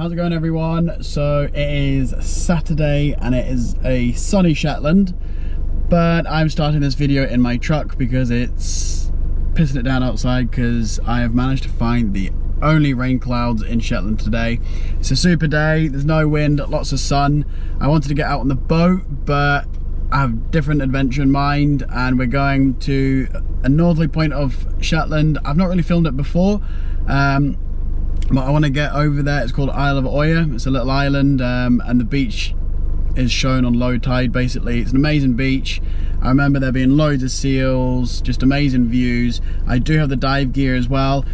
How's it going, everyone? So it is Saturday and it is a sunny Shetland, but I'm starting this video in my truck because it's pissing it down outside because I have managed to find the only rain clouds in Shetland today. It's a super day, there's no wind, lots of sun. I wanted to get out on the boat, but I have a different adventure in mind and we're going to a northerly point of Shetland. I've not really filmed it before, but I want to get over there. It's called ISLE of UYEA. It's a little island, and the beach is shown on low tide. Basically, it's an amazing beach. I remember there being loads of seals, just amazing views. I do have the dive gear as well.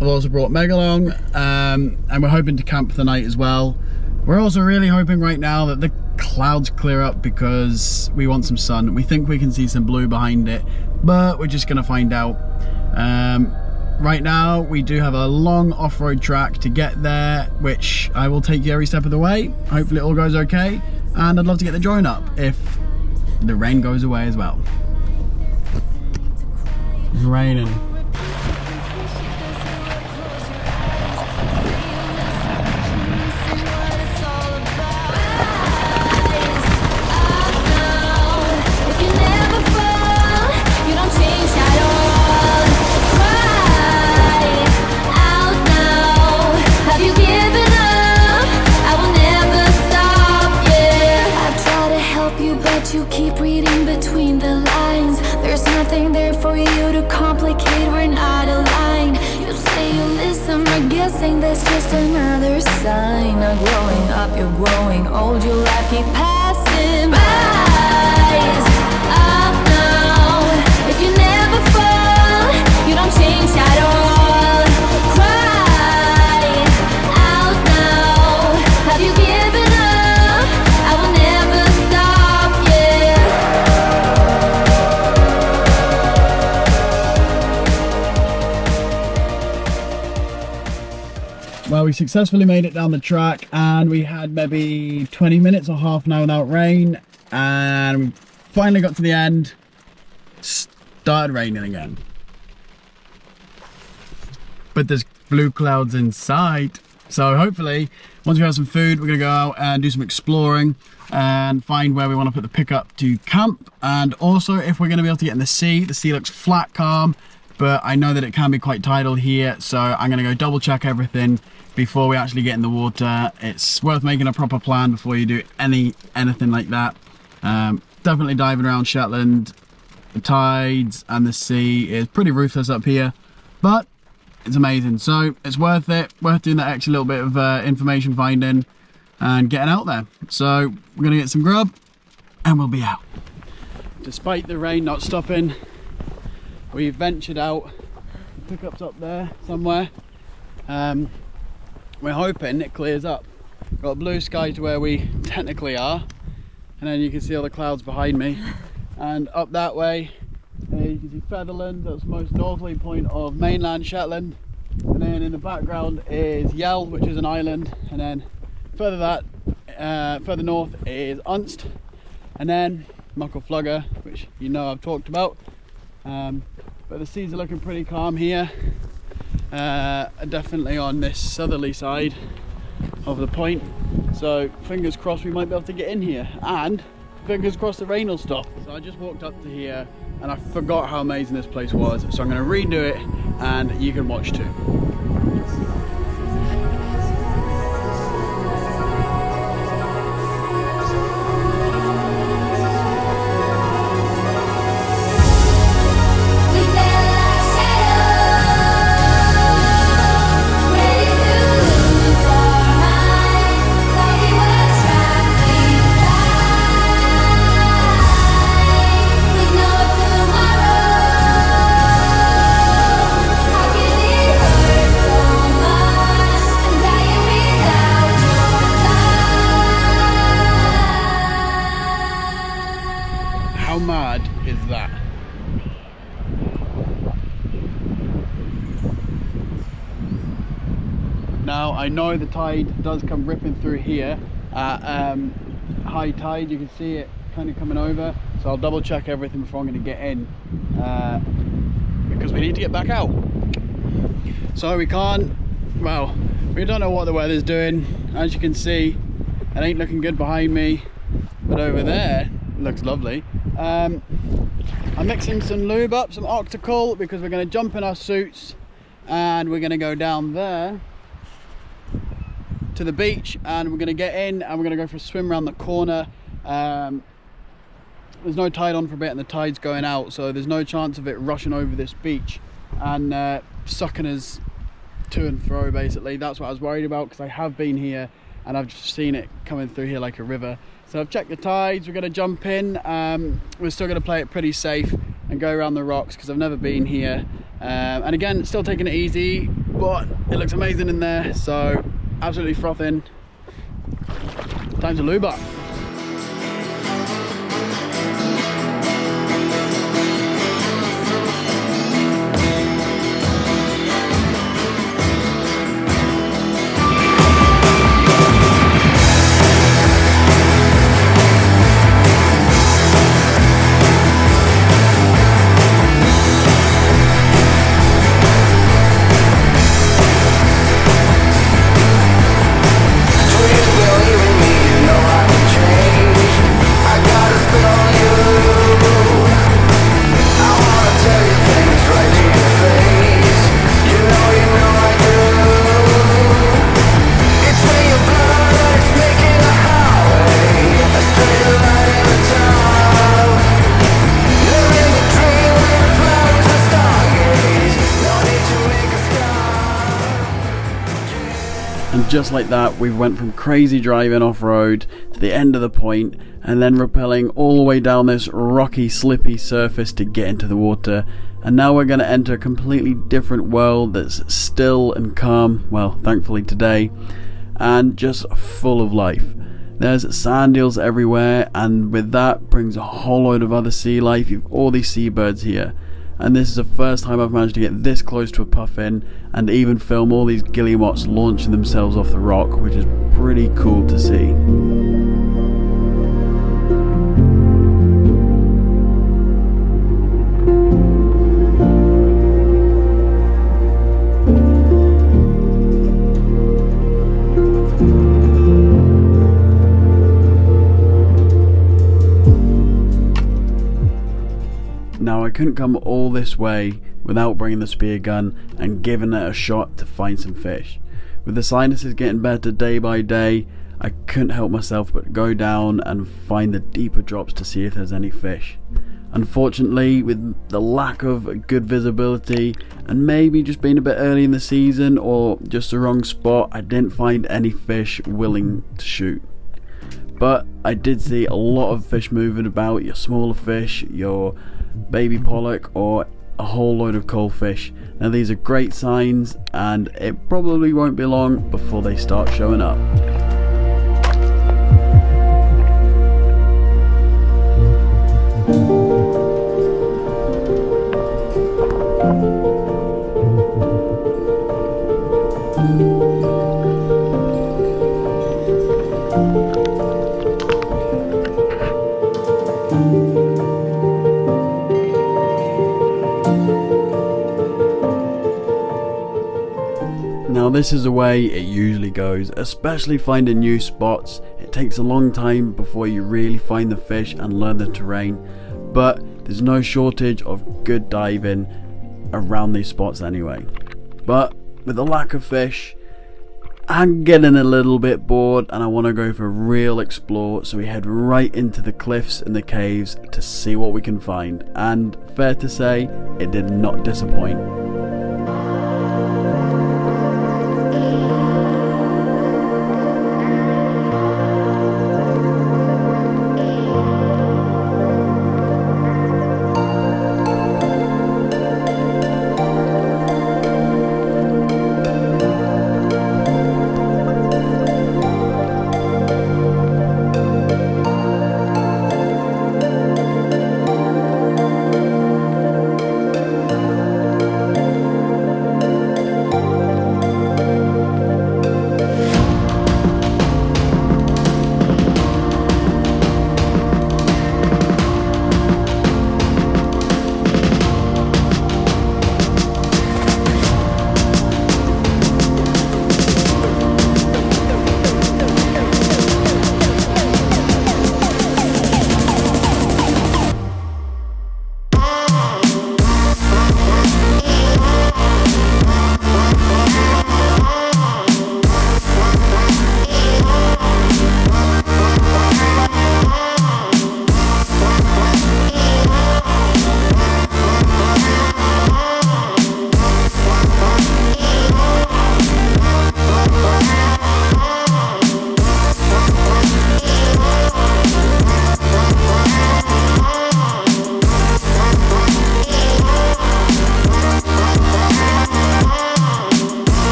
I've also brought Meg along, and we're hoping to camp for the night as well. We're also really hoping right now that the clouds clear up because we want some sun. We think we can see some blue behind it, but we're just gonna find out. Right now we do have a long off-road track to get there, which I will take you every step of the way. Hopefully it all goes okay, and I'd love to get the drone up if the rain goes away as well. It's raining. You keep reading between the lines. There's nothing there for you to complicate. We're not aligned. You say you listen, but guessing that's just another sign. Not growing up, you're growing old. Your life keep passing by. Up now. If you never fall, you don't change at all. Cry out now. Have you given up? I will never stop. Well, we successfully made it down the track and we had maybe 20 minutes or half an hour without rain, and we finally got to the end. Started raining again, but there's blue clouds in sight. So hopefully once we have some food, we're gonna go out and do some exploring and find where we want to put the pickup to camp. And also if we're gonna be able to get in the sea looks flat, calm, but I know that it can be quite tidal here, so I'm gonna go double check everything before we actually get in the water. It's worth making a proper plan before you do anything like that. Definitely diving around Shetland, the tides and the sea is pretty ruthless up here, but it's amazing, so it's worth it, worth doing that extra little bit of information finding and getting out there. So we're gonna get some grub and we'll be out. Despite the rain not stopping, we've ventured out. The pickup's up there somewhere. We're hoping it clears up. Got blue sky to where we technically are, and then you can see all the clouds behind me. And up that way, you can see Featherland. That's the most northerly point of mainland Shetland. And then in the background is ISLE, which is an island. And then further north is Untapped, and then Flugger, which you know I've talked about. But the seas are looking pretty calm here, definitely on this southerly side of the point. So fingers crossed we might be able to get in here, and fingers crossed the rain will stop. So I just walked up to here and I forgot how amazing this place was, so I'm going to redo it and you can watch too. How mad is that? Now I know the tide does come ripping through here at high tide. You can see it kind of coming over, so I'll double check everything before I'm going to get in, because we need to get back out. So we can't, well, We don't know what the weather's doing. As you can see, it ain't looking good behind me, but over there it looks lovely. I'm mixing some lube up, some octacool, because we're going to jump in our suits and we're going to go down there to the beach, and we're going to get in and we're going to go for a swim around the corner. There's no tide on for a bit and the tide's going out, so there's no chance of it rushing over this beach and sucking us to and fro. Basically, that's what I was worried about, because I have been here and I've just seen it coming through here like a river. So I've checked the tides, we're going to jump in. We're still going to play it pretty safe and go around the rocks, because I've never been here. And again, still taking it easy, but it looks amazing in there, so absolutely frothing. Time to lube up. And just like that, we went from crazy driving off-road to the end of the point, and then rappelling all the way down this rocky, slippy surface to get into the water. And now we're going to enter a completely different world that's still and calm, well, thankfully today, and just full of life. There's sand eels everywhere, and with that brings a whole load of other sea life. You've all these seabirds here. And this is the first time I've managed to get this close to a puffin and even film all these gillimots launching themselves off the rock, which is pretty cool to see. Now I couldn't come all this way without bringing the spear gun and giving it a shot to find some fish. With the sinuses getting better day by day, I couldn't help myself but go down and find the deeper drops to see if there's any fish. Unfortunately, with the lack of good visibility and maybe just being a bit early in the season or just the wrong spot, I didn't find any fish willing to shoot. But I did see a lot of fish moving about, your smaller fish, your baby pollock, or a whole load of coal fish. Now these are great signs, and it probably won't be long before they start showing up. Now this is the way it usually goes, especially finding new spots. It takes a long time before you really find the fish and learn the terrain, but there's no shortage of good diving around these spots anyway. But with the lack of fish, I'm getting a little bit bored and I want to go for a real explore, so we head right into the cliffs and the caves to see what we can find, and fair to say, it did not disappoint.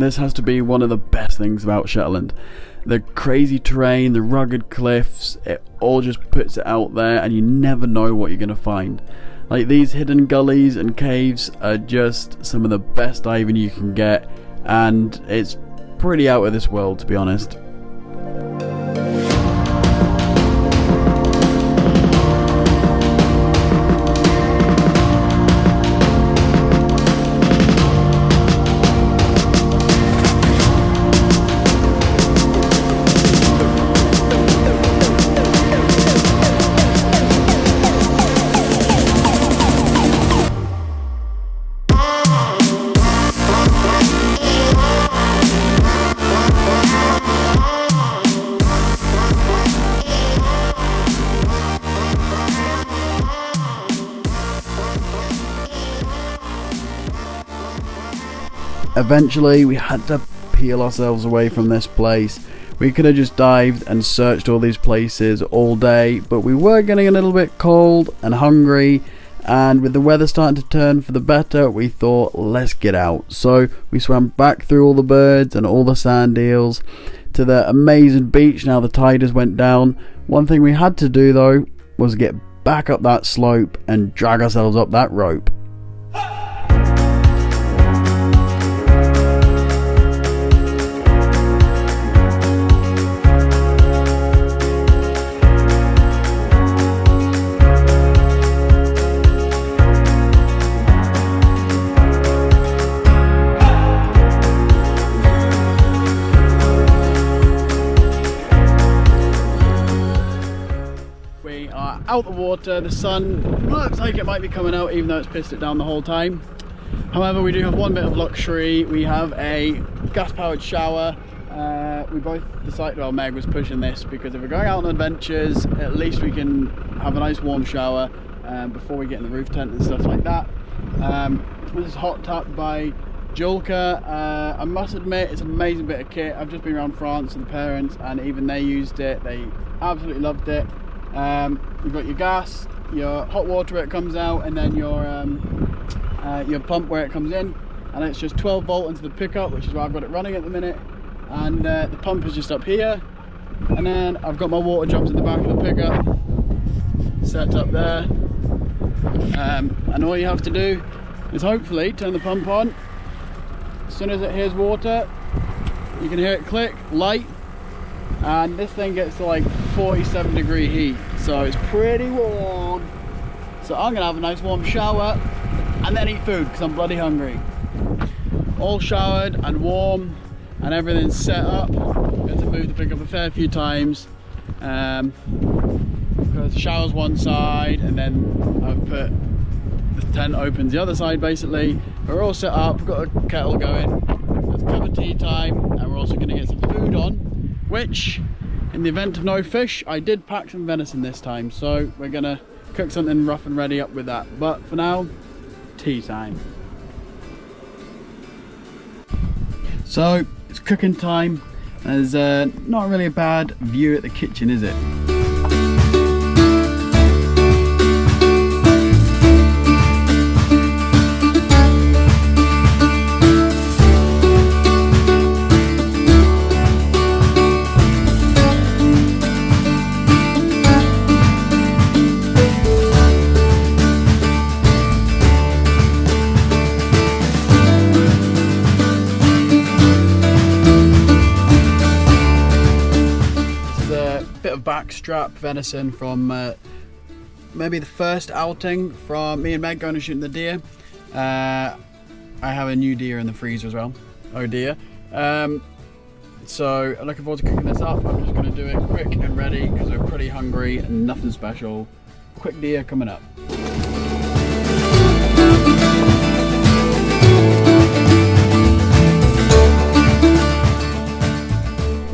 This has to be one of the best things about Shetland. The crazy terrain, the rugged cliffs, it all just puts it out there and you never know what you're going to find. Like, these hidden gullies and caves are just some of the best diving you can get, and it's pretty out of this world, to be honest. Eventually we had to peel ourselves away from this place. We could have just dived and searched all these places all day, but we were getting a little bit cold and hungry, and with the weather starting to turn for the better, we thought, let's get out. So we swam back through all the birds and all the sand eels to the amazing beach now the tide has went down. One thing we had to do though was get back up that slope and drag ourselves up that rope. Out the water, the sun looks like it might be coming out even though it's pissed it down the whole time. However, we do have one bit of luxury. We have a gas powered shower. We both decided, well, Meg was pushing this because if we're going out on adventures, at least we can have a nice warm shower before we get in the roof tent and stuff like that. This is hot tap by Julka. I must admit, it's an amazing bit of kit. I've just been around France with the parents and even they used it. They absolutely loved it. You've got your gas, your hot water where it comes out, and then your pump where it comes in, and it's just 12 volt into the pickup, which is where I've got it running at the minute, and the pump is just up here, and then I've got my water jumps in the back of the pickup set up there, and all you have to do is hopefully turn the pump on. As soon as it hears water, you can hear it click, light, and this thing gets to like 47 degree heat, so it's pretty warm. So I'm gonna have a nice warm shower and then eat food because I'm bloody hungry. All showered and warm and everything's set up. I'm going to move the pickup a fair few times because the shower's one side and then I've put the tent opens the other side basically. We're all set up, we've got a kettle going, there's a cup of tea time, and we're also going to get some food on, which in the event of no fish, I did pack some venison this time, so we're going to cook something rough and ready up with that. But for now, tea time. So it's cooking time. There's not really a bad view at the kitchen, is it? Backstrap venison from maybe the first outing from me and Meg going to shoot the deer. I have a new deer in the freezer as well. Oh dear. So I'm looking forward to cooking this up. I'm just going to do it quick and ready because we're pretty hungry and nothing special. Quick deer coming up.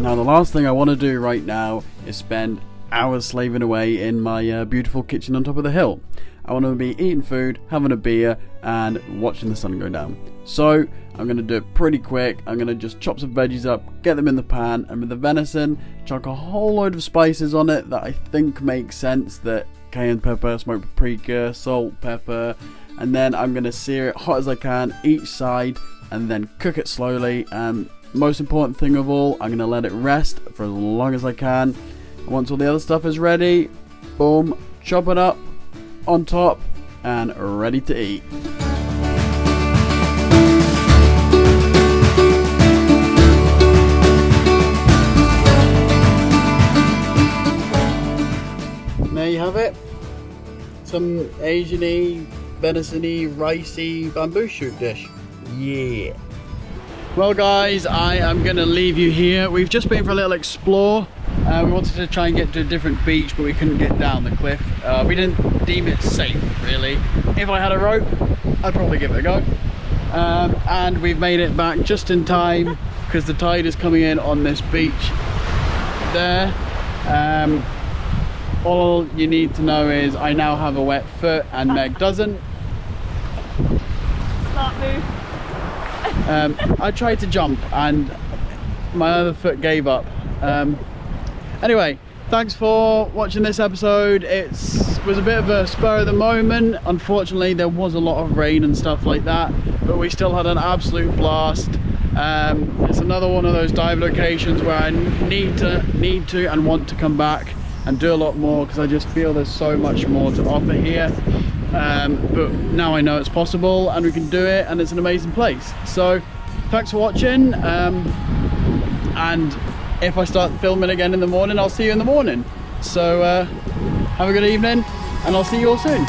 Now the last thing I want to do right now is spend hours slaving away in my beautiful kitchen on top of the hill. I want to be eating food, having a beer and watching the sun go down. So I'm going to do it pretty quick. I'm going to just chop some veggies up, get them in the pan, and with the venison, chuck a whole load of spices on it that I think makes sense. That cayenne pepper, smoked paprika, salt, pepper, and then I'm going to sear it hot as I can each side and then cook it slowly. And most important thing of all, I'm gonna let it rest for as long as I can. Once all the other stuff is ready, boom, chop it up on top and ready to eat. There you have it. Some Asian-y, venison-y, ricey bamboo shoot dish. Yeah. Well guys, I am going to leave you here. We've just been for a little explore. We wanted to try and get to a different beach, but we couldn't get down the cliff. We didn't deem it safe, really. If I had a rope, I'd probably give it a go. And we've made it back just in time, because the tide is coming in on this beach there. All you need to know is I now have a wet foot and Meg doesn't. Smart move. I tried to jump and my other foot gave up. Anyway, thanks for watching this episode. It was a bit of a spur of the moment. Unfortunately, there was a lot of rain and stuff like that, but we still had an absolute blast. It's another one of those dive locations where I need to and want to come back and do a lot more, because I just feel there's so much more to offer here. But now I know it's possible and we can do it, and it's an amazing place. So thanks for watching, and if I start filming again in the morning, I'll see you in the morning. So have a good evening, and I'll see you all soon.